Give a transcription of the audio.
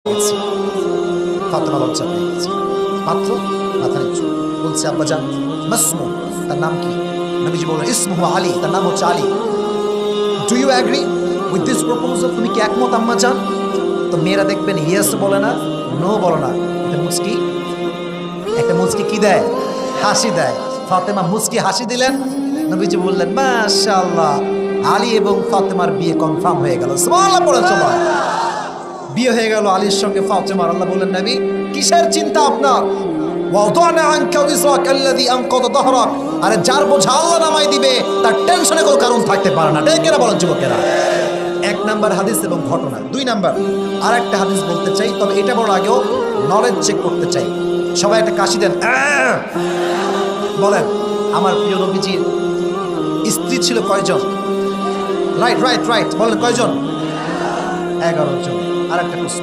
গেছে, ফাতেমা লজ্জা পেয়ে গেছে, মাত্র মাথা নিচু বলছে, আব্বাজান মাসমু, তার নাম কি? নবীজি বললেন ইসমুহু আলী, তার নাম হচ্ছে Ali. Do you agree with this proposal? তুমি কি একমত আম্মাজান? তো মেয়েরা দেখবেন ইয়েস বলে না, নো বলে না, একটা মুচকি কি দেয়, হাসি দেয়। ফাতেমা মুচকি হাসি দিলেন, নবীজি বললেন মাশাআল্লাহ, আলী এবং ফাতেমার বিয়ে কনফার্ম হয়ে গেল। সুবহানাল্লাহ পড়ে চলো, বিয়ে হয়ে গেল আলীর সঙ্গে ফাতেমার। আল্লাহ বললেন নবী কিসের চিন্তা আপনার? ওয়াদানা আনকা বিজরাক আল্লাযী আনকাযা যাহরাক, আরে যার বোঝা আল্লাহ নামাই দিবে তার টেনশনে কোনো কারণ থাকতে পারে না। ডেকেরা বলেন যুবকেরা। এক নাম্বার হাদিস এবং ঘটনা। দুই নাম্বার আর একটা হাদিস বলতে চাই, তবে এটা বলার আগেও নলেজ চেক করতে চাই। সবাই একটা কাশি দেন, বলেন আমার প্রিয় নবীজির স্ত্রী ছিল কয়জন? রাইট রাইট রাইট, বলেন কয়জন? 11 জন। আর একটা প্রশ্ন,